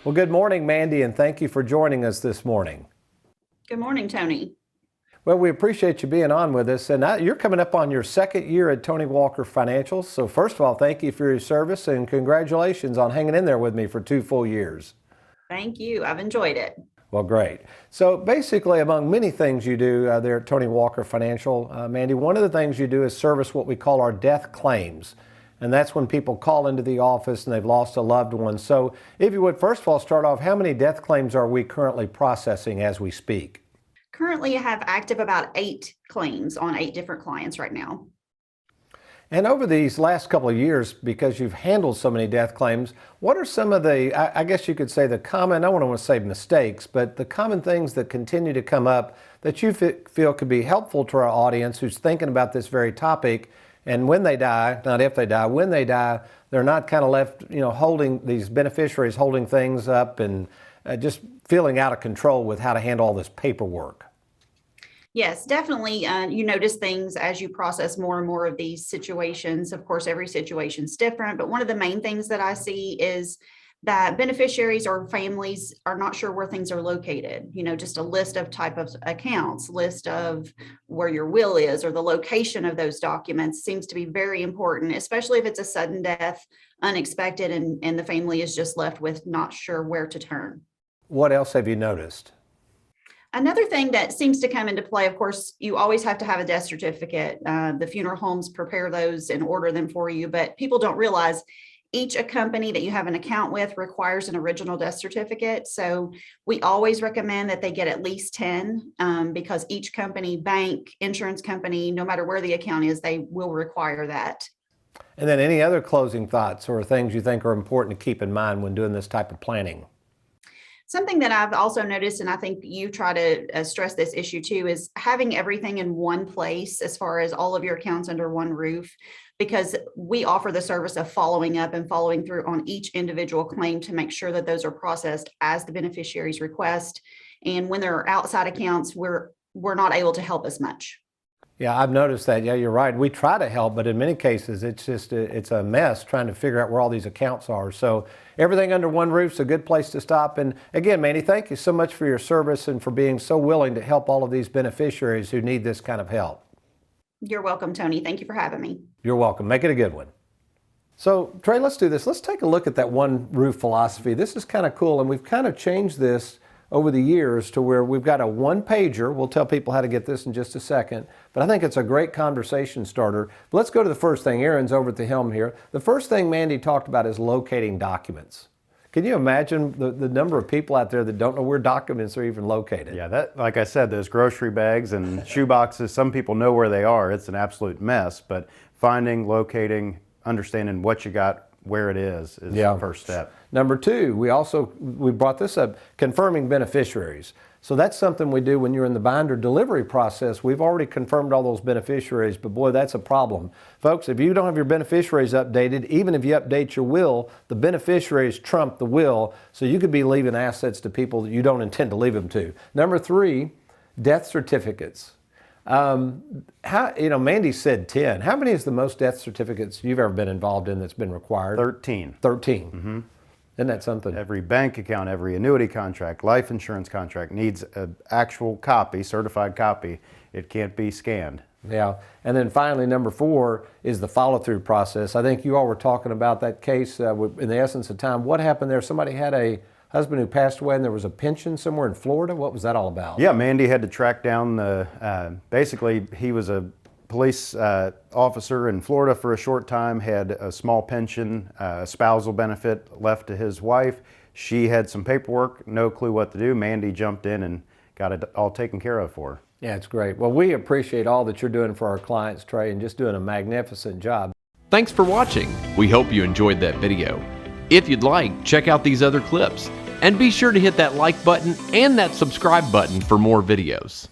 Well, good morning, Mandy, and thank you for joining us this morning. Good morning, Tony. Well, we appreciate you being on with us, and you're coming up on your second year at Tony Walker Financial. So first of all, thank you for your service and congratulations on hanging in there with me for 2 full years. Thank you. I've enjoyed it. Well, great. So basically, among many things you do there at Tony Walker Financial, Mandy, one of the things you do is service what we call our death claims. And that's when people call into the office and they've lost a loved one. So if you would, first of all, start off, how many death claims are we currently processing as we speak? Currently, I have active about 8 claims on 8 different clients right now. And over these last couple of years, because you've handled so many death claims, what are some of the, I guess you could say the common, I don't want to say mistakes, but the common things that continue to come up that you feel could be helpful to our audience who's thinking about this very topic? And when they die, not if they die, when they die, they're not kind of left, holding these beneficiaries, holding things up and just feeling out of control with how to handle all this paperwork. Yes, definitely. You notice things as you process more and more of these situations. Of course, every situation's different, but one of the main things that I see is that beneficiaries or families are not sure where things are located. Just a list of type of accounts, list of where your will is, or the location of those documents seems to be very important, especially if it's a sudden death, unexpected, and the family is just left with not sure where to turn. What else have you noticed? Another thing that seems to come into play, of course, you always have to have a death certificate. The funeral homes prepare those and order them for you, but people don't realize each company that you have an account with requires an original death certificate. So we always recommend that they get at least 10 because each company, bank, insurance company, no matter where the account is, they will require that. And then any other closing thoughts or things you think are important to keep in mind when doing this type of planning? Something that I've also noticed, and I think you try to stress this issue too, is having everything in one place as far as all of your accounts under one roof, because we offer the service of following up and following through on each individual claim to make sure that those are processed as the beneficiary's request. And when there are outside accounts, we're not able to help as much. Yeah, I've noticed that. Yeah, you're right. We try to help, but in many cases, it's a mess trying to figure out where all these accounts are. So everything under one roof is a good place to stop. And again, Mandy, thank you so much for your service and for being so willing to help all of these beneficiaries who need this kind of help. You're welcome, Tony. Thank you for having me. You're welcome. Make it a good one. So Trey, let's do this. Let's take a look at that one roof philosophy. This is kind of cool, and we've kind of changed this over the years to where we've got a one-pager. We'll tell people how to get this in just a second, but I think it's a great conversation starter. But let's go to the first thing. Aaron's over at the helm here. The first thing Mandy talked about is locating documents. Can you imagine the number of people out there that don't know where documents are even located? Yeah, that, like I said, those grocery bags and shoe boxes, some people know where they are. It's an absolute mess, but finding, locating, understanding what you got, where it is the first step. Number 2, we brought this up, confirming beneficiaries. So that's something we do when you're in the binder delivery process. We've already confirmed all those beneficiaries, but boy, that's a problem. Folks, if you don't have your beneficiaries updated, even if you update your will, the beneficiaries trump the will, so you could be leaving assets to people that you don't intend to leave them to. Number 3, death certificates. Mandy said 10. How many is the most death certificates you've ever been involved in that's been required? 13. 13. Mm-hmm. Isn't that something? Every bank account, every annuity contract, life insurance contract needs an actual copy, certified copy. It can't be scanned. Yeah. And then finally, number 4 is the follow-through process. I think you all were talking about that case in the essence of time. What happened there? Somebody had a husband who passed away and there was a pension somewhere in Florida. What was that all about? Yeah, Mandy had to track down basically he was a police officer in Florida for a short time, had a small pension, spousal benefit left to his wife. She had some paperwork, no clue what to do. Mandy jumped in and got it all taken care of for her. Yeah, it's great. Well, we appreciate all that you're doing for our clients, Trey, and just doing a magnificent job. Thanks for watching. We hope you enjoyed that video. If you'd like, check out these other clips. And be sure to hit that like button and that subscribe button for more videos.